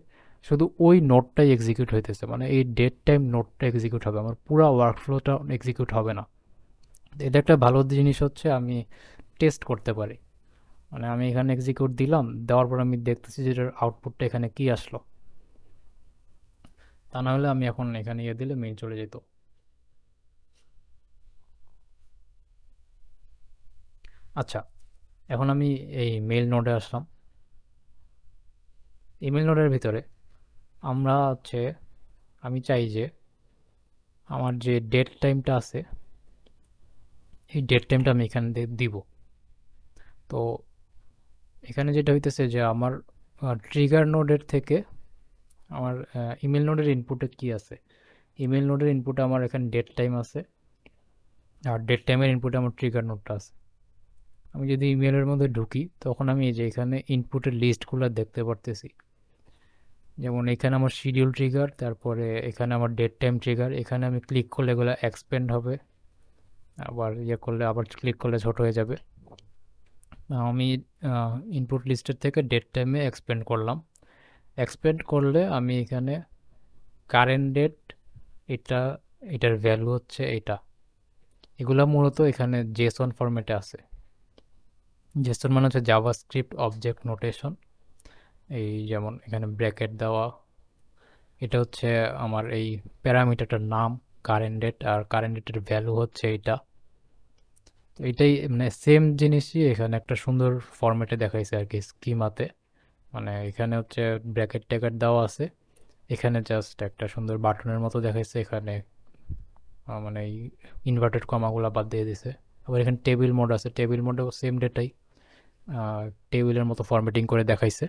শুধু ওই নোটটাই এক্সিকিউট হইতেছে, মানে এই ডেট টাইম নোটটা এক্সিকিউট হবে, আমার পুরো ওয়ার্কফ্লোটা এক্সিকিউট হবে না। এটা একটা ভালো জিনিস হচ্ছে আমি টেস্ট করতে পারি, মানে আমি এখানে এক্সিকিউট দিলাম, দেওয়ার পর আমি দেখতেছি যে এটার আউটপুটটা এখানে কি আসলো। তা না হলে আমি এখন এখানে ইয়ে দিলে মেইল চলে যেত। আচ্ছা, এখন আমি এই মেইল নোডে আসলাম। ইমেল নোডের ভিতরে আমরা হচ্ছে আমি চাই যে আমার যে ডেট টাইমটা আছে এই ডেট টাইমটা আমি এখানে দিব। তো এখানে যেটা হইতেছে যে আমার ট্রিগার নোডের থেকে আমার ইমেল নোডের ইনপুটে কি আছে, ইমেল নোডের ইনপুটে আমার এখানে ডেট টাইম আছে, আর ডেট টাইমের ইনপুটে আমার ট্রিগার নোডটা আছে। আমি যদি ইমেলের মধ্যে ঢুকি তখন আমি এই যে এখানে ইনপুটের লিস্টগুলো দেখতে পারতেছি, যেমন এখানে আমার শিডিউল ট্রিগার, তারপরে এখানে আমার ডেট টাইম ট্রিগার, এখানে আমি ক্লিক করলে এগুলো এক্সপেন্ড হবে, আবার ইয়ে করলে আবার ক্লিক করলে ছোট হয়ে যাবে। আমি ইনপুট লিস্টের থেকে ডেট টাইমে এক্সপেন্ড করলাম। এক্সপেন্ড করলে আমি এখানে কারেন্ট ডেট, এটা এটার ভ্যালু হচ্ছে এটা, এগুলা মূলত এখানে জেসন ফরম্যাটে আছে। জেসন মানে হচ্ছে জাভাস্ক্রিপ্ট অবজেক্ট নোটেশন। এই যেমন এখানে ব্র্যাকেট দেওয়া, এটা হচ্ছে আমার এই প্যারামিটারটার নাম কারেন্ট ডেট, আর কারেন্ট ডেটের ভ্যালু হচ্ছে এটা। তো এটাই মানে সেম জিনিসই এখানে একটা সুন্দর ফরম্যাটে দেখাইছে আর কি, স্কিমাতে। মানে এখানে হচ্ছে ব্র্যাকেট ট্যাকেট দেওয়া আছে, এখানে জাস্ট একটা সুন্দর বাটনের মতো দেখাইছে, এখানে মানে এই ইনভার্টেড কমাগুলা বাদ দিয়ে দিছে। আবার এখানে টেবিল মোড আছে, টেবিল মোডেও সেম ডেটাই টেবিলের মতো ফরম্যাটিং করে দেখাইছে।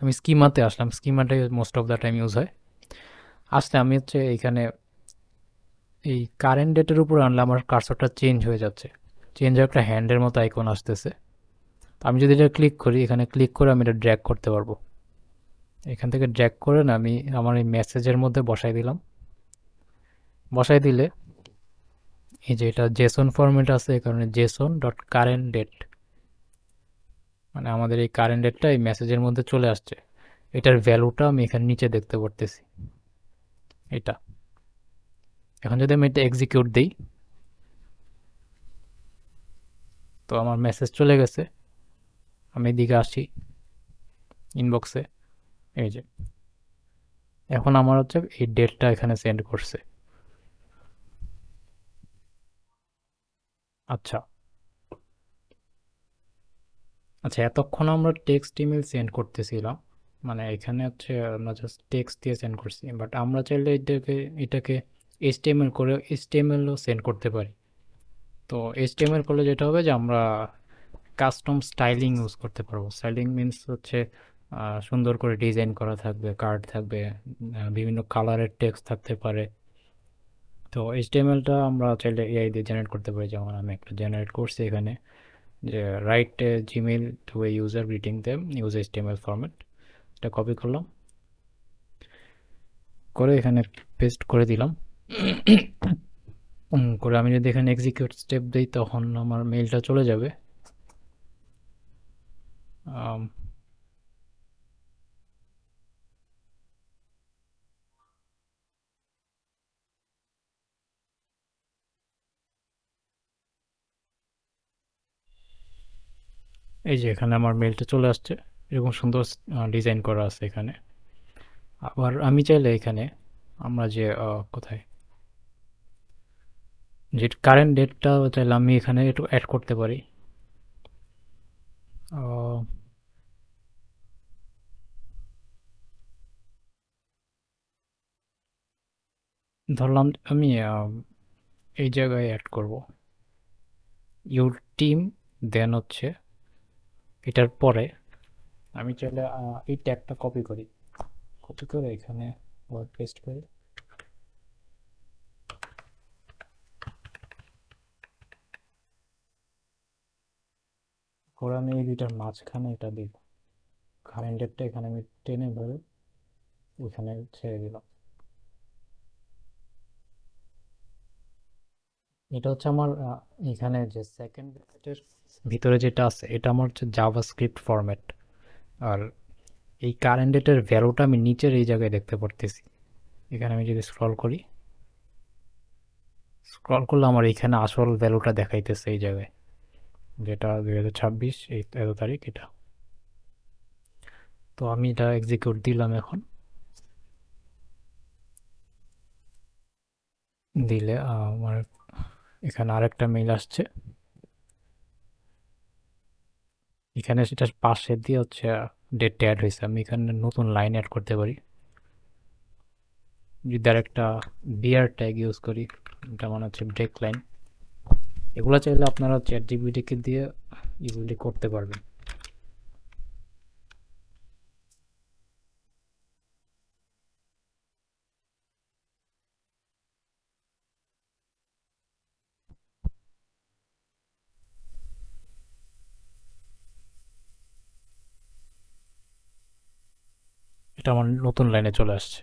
আমি স্কিমাতে আসলাম, স্কিমাটাই most of the time use হয়। আসলে আমি হচ্ছে এইখানে এই কারেন্ট ডেটের উপর আনলে আমার কার্সরটা চেঞ্জ হয়ে যাচ্ছে, চেঞ্জ হয়ে একটা হ্যান্ডের মতো আইকন আসতেছে। আমি যদি এটা ক্লিক করি, এখানে ক্লিক করে আমি এটা ড্র্যাগ করতে পারবো, এখান থেকে ড্র্যাগ করে না আমি আমার এই মেসেজের মধ্যে বসাই দিলাম। বসাই দিলে এই যে এটা জেসন ফরম্যাট আছে, এই কারণে জেসন ডট কারেন্ট ডেট, মানে আমাদের এই কারেন্ট ডেটটা এই মেসেজের মধ্যে চলে আসছে, এটার ভ্যালুটা আমি এখানে নিচে দেখতে পারতেছি। এটা এখন যদি আমি এটা এক্সিকিউট দিই, তো আমার মেসেজ চলে গেছে। আমি এদিকে আসি ইনবক্সে, এই যে এখন আমার হচ্ছে এই ডেটটা এখানে সেন্ড করছে। আচ্ছা, আচ্ছা, এতক্ষণ আমরা টেক্সট ইমেল সেন্ড করতেছিলাম, মানে এখানে হচ্ছে আমরা জাস্ট টেক্সট দিয়ে সেন্ড করছি, বাট আমরা চাইলে এটাকে এইচটিএমএল করে এইচটিএমএলও সেন্ড করতে পারি। তো এইচটিএমএল করলে যেটা হবে যে আমরা কাস্টম স্টাইলিং ইউজ করতে পারবো। স্টাইলিং মিনস হচ্ছে সুন্দর করে ডিজাইন করা থাকবে, কার্ড থাকবে, বিভিন্ন কালারের টেক্সট থাকতে পারে। তো এইচটিএমএলটা আমরা চাইলে এআই দিয়ে জেনারেট করতে পারি, যেমন আমি একটা জেনারেট করছি এখানে, যে write Gmail to a user greeting them use HTML format. এটা কপি করলাম, করে এখানে পেস্ট করে দিলাম। করে আমি যদি এখানে এক্সিকিউট স্টেপ দিই, তখন আমার মেইলটা চলে যাবে। আম, এই যে এখানে আমার মেইলটা চলে আসছে, এরকম সুন্দর ডিজাইন করা আছে এখানে। আবার আমি চাইলে এখানে আমরা যে কোথায় যে কারেন্ট ডেটটা চাইলে আমি এখানে একটু অ্যাড করতে পারি। আহ, ধরলাম আমি এই জায়গায় অ্যাড করব ইউর টিম, দেন হচ্ছে এটার পরে আমি চাইলে এই ট্যাগটা কপি করি, কপি করে এখানে ওয়ার্ড পেস্ট করি, করে আমি এই দুইটার মাঝখানে এটা দিব, কারেন্ট ডেটটা এখানে আমি টেনে ধরে ওইখানে ছেড়ে দিলাম। এটা হচ্ছে আমার এখানে যে সেকেন্ড ব্র্যাকেটের ভিতরে যেটা আছে, এটা আমার হচ্ছে জাভাস্ক্রিপ্ট ফরম্যাট। আর এই কারেন্ট ডেটের ভ্যালুটা আমি নিচের এই জায়গায় দেখতে পারতেছি। এখানে আমি যদি স্ক্রল করি, স্ক্রল করলে আমার এখানে আসল ভ্যালুটা দেখাইতেছে এই জায়গায়, যেটা 2026 এই এত তারিখ এটা। তো আমি এটা এক্সিকিউট দিলাম এখন, দিলে আমার এখানে আরেকটা মেইল আসছে। এখানে সেটা পাশে দিয়ে হচ্ছে ডেটটা অ্যাড হয়েছে, আমি এখানে নতুন লাইন অ্যাড করতে পারি। যদি আরেকটা বিয়ার ট্যাগ ইউজ করি, এটা মানে হচ্ছে ব্রেক লাইন। এগুলো চাইলে আপনারা চ্যাট জিপিটিকে দিয়ে ইজিলি করতে পারবেন। এটা আমার নতুন লাইনে চলে আসছে।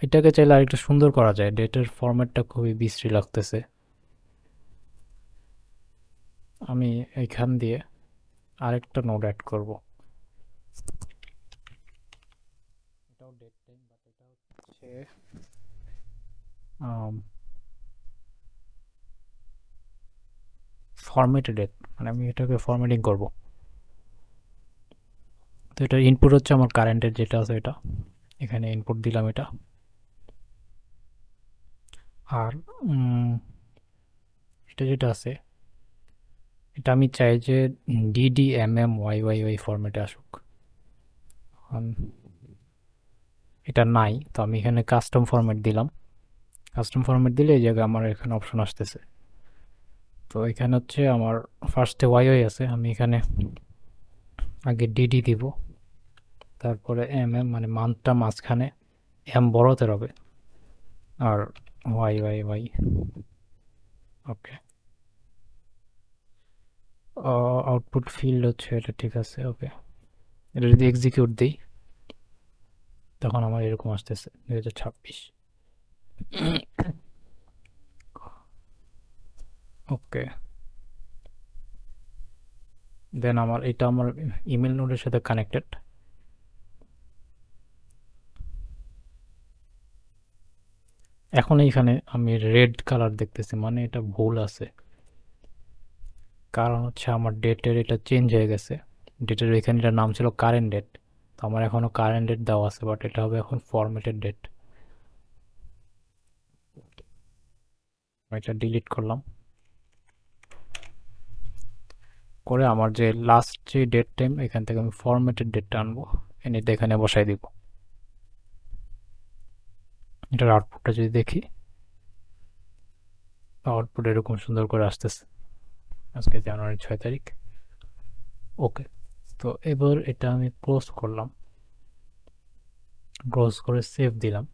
এটাকে চাইলে আরেকটু সুন্দর করা যায়, ডেটের ফরম্যাটটা খুবই বিশ্রী লাগতেছে। আমি এইখান দিয়ে আরেকটা নোড অ্যাড করব, এটাও ডেট টাইম, বাট এটা হচ্ছে ফরম্যাটেড ডেট, মানে আমি এটাকে ফরম্যাটিং করব। তো এটার ইনপুট হচ্ছে আমার কারেন্টের যেটা আছে এটা, এখানে ইনপুট দিলাম এটা। আর এটা যেটা আছে, এটা আমি চাই যে DDMMYYY ফরম্যাটে আসুক। এটা নাই, তো আমি এখানে কাস্টম ফরম্যাট দিলাম। কাস্টম ফরম্যাট দিলে এই জায়গায় আমার এখানে অপশন আসতেছে। তো এখানে হচ্ছে আমার ফার্স্টে ওয়াইওয়াই আছে, আমি এখানে আগে ডিডি দিব, তারপরে মানে মান্থটা মাঝখানে বড়তের হবে, আর ওয়াই। ওকে, আউটপুট ফিল্ড হচ্ছে এটা, ঠিক আছে। ওকে, এটা যদি এক্সিকিউট দিই, তখন আমার এরকম আসতেছে 2026। ওকে, দেন এটা আমার ইমেল নোডের সাথে কানেক্টেড। এখন এইখানে আমি রেড কালার দেখতেছি, মানে এটা ভুল আছে। কারণ হচ্ছে আমার ডেটের এটা চেঞ্জ হয়ে গেছে। ডেটের এখানে এটার নাম ছিল কারেন্ট ডেট, তো আমার এখনও কারেন্ট ডেট দেওয়া আছে, বাট এটা হবে এখন ফরম্যাটেড ডেট। এটা ডিলিট করলাম, করে আমার যে লাস্ট যে ডেট টাইম এখান থেকে আমি ফরম্যাটেড ডেটটা আনবো, এনে এটা এখানে বসাই দিব। এটার আউটপুটটা যদি দেখি, আউটপুট এরকম সুন্দর করে আসতেছে। আজকে জানুয়ারি 6 তারিখ। ওকে, তো এবার এটা আমি ক্লোজ করলাম, ক্লোজ করে সেভ দিলাম।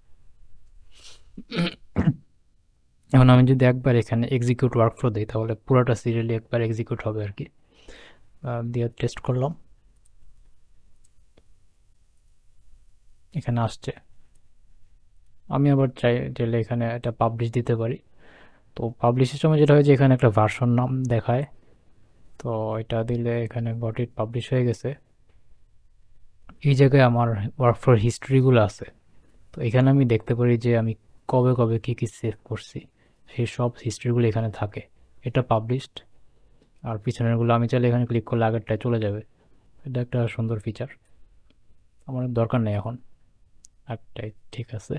এখন আমি যদি একবার এখানে এক্সিকিউট ওয়ার্কফ্লো দিই, তাহলে পুরোটা সিরিয়ালি একবার এক্সিকিউট হবে আর কি। দিয়ে টেস্ট করলাম, এখানে আসছে। আমি আবার চাইলে এখানে এটা পাবলিশ দিতে পারি। তো পাবলিশের সময় যেটা হয় যে এখানে একটা ভার্সন নাম দেখায়, তো এটা দিলে এখানে গট ইট পাবলিশ হয়ে গেছে। এই জায়গায় আমার ওয়ার্কফ্লোর হিস্ট্রিগুলো আছে, তো এখানে আমি দেখতে পারি যে আমি কবে কবে কী কী সেভ করছি, সেই সব হিস্ট্রিগুলো এখানে থাকে। এটা পাবলিশড। আর পিছনেরগুলো আমি চাইলে এখানে ক্লিক করলে আগেরটায় চলে যাবে। এটা একটা সুন্দর ফিচার, আমার দরকার নেই এখন। একটাই ঠিক আছে।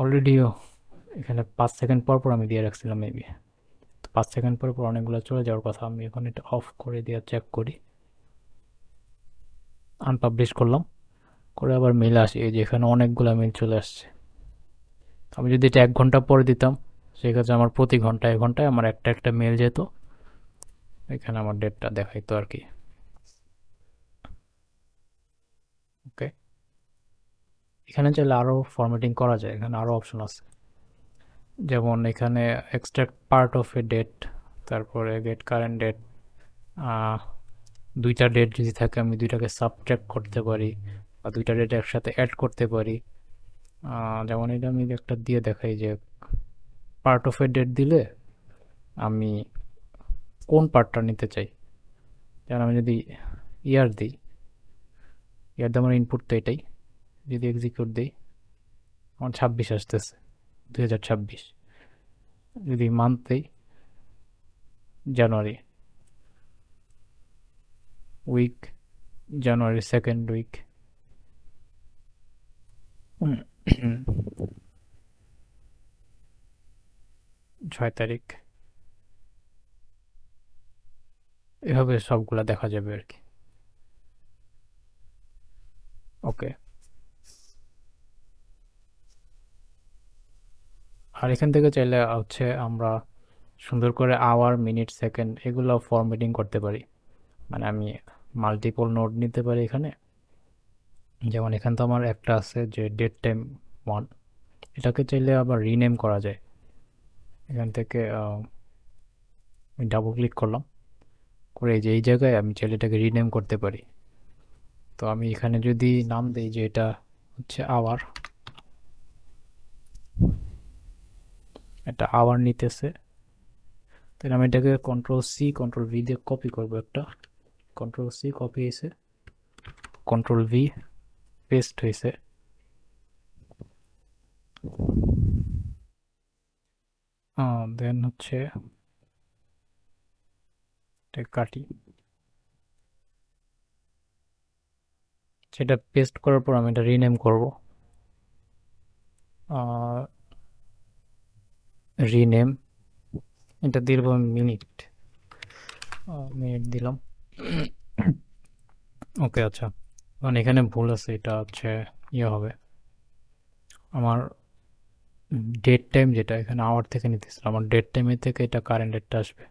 অলরেডিও এখানে 5 সেকেন্ড পর পর আমি দিয়ে রাখছিলাম মেবি, তো 5 সেকেন্ড পর পর অনেকগুলো চলে যাওয়ার কথা। আমি এখন এটা অফ করে দিয়ে চেক করি, আনপাবলিশ করলাম, করে আবার মেল আসি, এই যে এখানে অনেকগুলো মেল চলে আসছে। আমি যদি এটা 1 ঘন্টা পরে দিতাম, সেক্ষেত্রে আমার প্রতি ঘন্টায় ঘন্টায় আমার একটা একটা মেল যেত, এখানে আমার ডেটটা দেখাইতো আর কি। ওকে, এখানে চাইলে আরও ফরম্যাটিং করা যায়, এখানে আরও অপশন আছে। যেমন এখানে extract part of a date, তারপরে গেট কারেন্ট ডেট। দুইটা ডেট যদি থাকে আমি দুইটাকে সাবট্র্যাক্ট করতে পারি, বা দুইটা ডেট একসাথে অ্যাড করতে পারি। যেমন এটা আমি একটা দিয়ে দেখাই যে পার্ট অফ এ ডেট দিলে আমি কোন পার্টটা নিতে চাই। যেমন আমি যদি ইয়ার দিই, ইয়ার দিয়ে আমার ইনপুট তো এটাই, যদি এক্সিকিউট দিই আমার 26 আসতেছে, 2026। যদি মান্থ দিই, জানুয়ারি, উইক, জানুয়ারি 2nd উইক, 6 তারিখ। এভাবে সবগুলা দেখা যাবে আর কি। ওকে, আর এখান থেকে চাইলে হচ্ছে আমরা সুন্দর করে আওয়ার, মিনিট, সেকেন্ড এগুলো ফরম্যাটিং করতে পারি। মানে আমি মাল্টিপল নোড নিতে পারি এখানে। যেমন এখানে তো আমার একটা আছে যে ডেট টাইম 1, এটাকে চাইলে আবার রিনেম করা যায়। এখান থেকে আমি ডাবল ক্লিক করলাম, করে এই যে এই জায়গায় আমি চাইলে এটাকে রিনেম করতে পারি। তো আমি এখানে যদি নাম দিই যে এটা হচ্ছে আওয়ার, এটা আওয়ার নিতেছে, তাহলে আমি এটাকে কন্ট্রোল ভি দিয়ে কপি করবো একটা। কন্ট্রোল C কপি হয়েছে, কন্ট্রোল V পেস্ট হয়েছে। দেন হচ্ছে এটা কাটি, সেটা পেস্ট করার পর আমি এটা রিনেম করব। রিনেম, এটা দিয়ে দেবো মিনিট, মিনিট দিলাম। ওকে, আচ্ছা, কারণ এখানে ভুল আছে, এটা হচ্ছে ইয়ে হবে আমার ডেট টাইম, যেটা এখানে আওয়ার থেকে নিতেছিল, আমার ডেট টাইমের থেকে এটা কারেন্ট ডেটটা আসবে।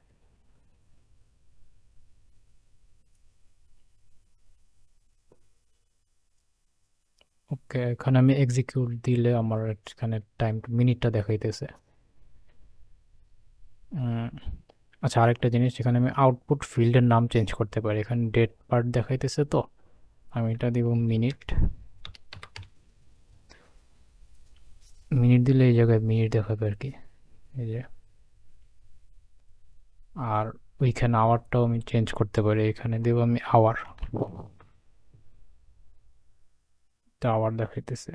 ওকে, এখানে আমি এক্সিকিউট দিলে আমার এখানে টাইম মিনিটটা দেখাইতেছে। আচ্ছা, আরেকটা জিনিস, এখানে আমি আউটপুট ফিল্ডের নাম চেঞ্জ করতে পারি। এখানে ডেট পার্ট দেখাইতেছে, তো আমি এটা দিব মিনিট। মিনিট দিলে এই জায়গায় মিনিট দেখাবে আর কি, এই যে। আর ওইখানে আওয়ারটাও আমি চেঞ্জ করতে পারি, এখানে দেব আমি আওয়ার, এটা আওয়ার দেখাইতেছে।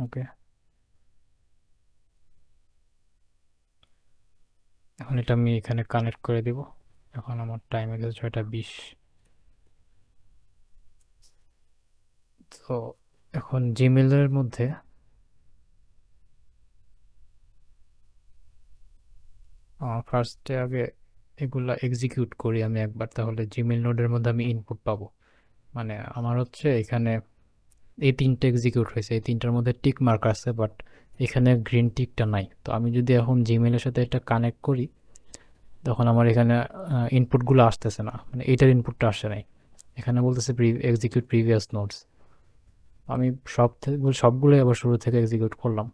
ওকে, এখন এটা আমি এখানে কানেক্ট করে দিব। এখন আমার টাইম হয়ে গেছে 6টা 20। তো এখন জিমেলের মধ্যে ফার্স্টে আগে এগুলা এক্সিকিউট করি আমি একবার, তাহলে জিমেল নোডের মধ্যে আমি ইনপুট পাবো। মানে আমার হচ্ছে এখানে এই তিনটে এক্সিকিউট হয়েছে, এই তিনটার মধ্যে টিক মার্ক আছে, বাট এখানে গ্রিন টিকটা নাই। তো আমি যদি এখন জিমেলের সাথে এটা কানেক্ট করি, তখন আমার এখানে ইনপুটগুলো আসতেছে না, মানে এইটার ইনপুটটা আসে নাই। এখানে বলতেছে এক্সিকিউট প্রিভিয়াস নোটস। আমি সবগুলো আবার শুরু থেকে এক্সিকিউট করলাম।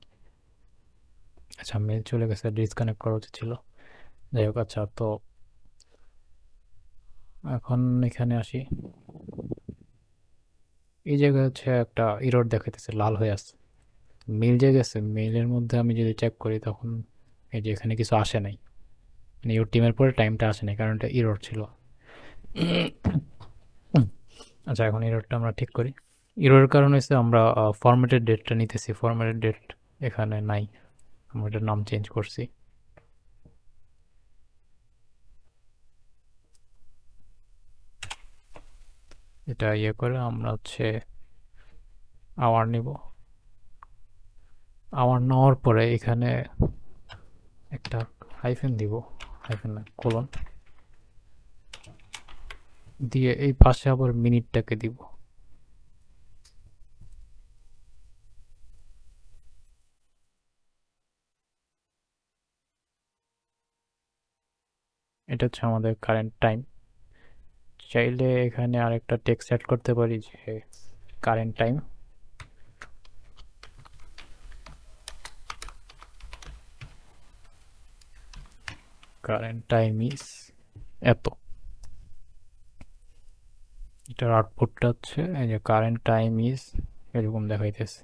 আচ্ছা, মেল চলে গেছে, ডিসকানেক্ট করা উচিত ছিল। যাই হোক, আচ্ছা, তো এখন এখানে আসি। এই জায়গায় হচ্ছে একটা ইরর দেখাইতেছে, লাল হয়ে আছে। মেল যে গেছে, মেইলের মধ্যে আমি যদি চেক করি, তখন এই যে এখানে কিছু আসে নাই, মানে ইউর টিমের পরে টাইমটা আসে নাই, কারণ এটা ইরর ছিল। আচ্ছা, এখন ইররটা আমরা ঠিক করি। ইররের কারণ হচ্ছে আমরা ফরম্যাটেড ডেটটা নিতেছি, ফরম্যাটেড ডেট এখানে নাই, আমরা এটার নাম চেঞ্জ করছি। এটা ইয়ে করে আমরা হচ্ছে আওয়ার নিব। আওয়ার নেওয়ার পরে এখানে একটা হাইফেন দিব, হাইফেন না, কোলন দিয়ে এই পাশে আবার মিনিটটাকে দিব। এটা হচ্ছে আমাদের কারেন্ট টাইম। চাইলে এখানে আরেকটা টেক্সট অ্যাড করতে পারি যে current time, current time is এত। এটার আউটপুটটা হচ্ছে এই যে কারেন্ট টাইম ইজ এরকম দেখাইতেছে।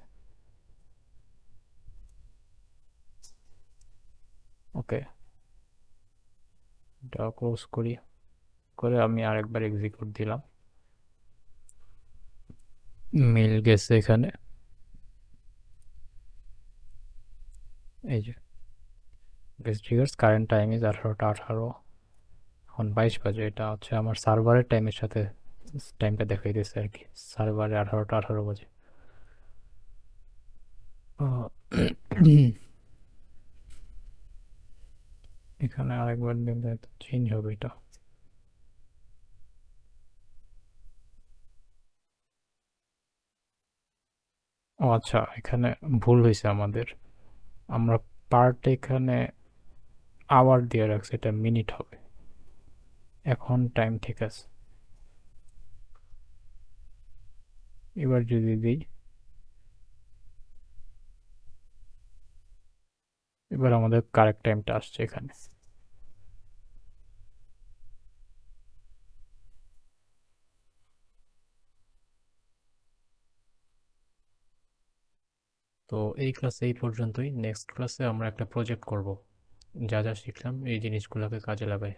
ওকে, এটা ক্লোজ করি, করে আমি আরেকবার এক্সিকিউট দিলাম। মিল গেছে এখানে, এই যে guess triggers current time is 18টা 18। এখন 22 বাজে, এটা হচ্ছে আমার সার্ভারের টাইমের সাথে টাইমটা দেখাইতেছে আর কি, সার্ভারে 18টা 18 বাজে। আহ, এখানে আরেকবার দিলে চেঞ্জ হবে এটা। ও আচ্ছা, এখানে ভুল হয়েছে আমাদের, আমরা পার্ট এখানে আওয়ার দিয়ে রাখছি, এটা মিনিট হবে। এখন টাইম ঠিক আছে, এবার যদি দিই, এবার আমাদের কারেক্ট টাইমটা আসছে এখানে। তো এই ক্লাসে এই পর্যন্তই। নেক্সট ক্লাসে আমরা একটা প্রজেক্ট করব, যা যা শিখলাম এই জিনিসগুলোকে কাজে লাগাই।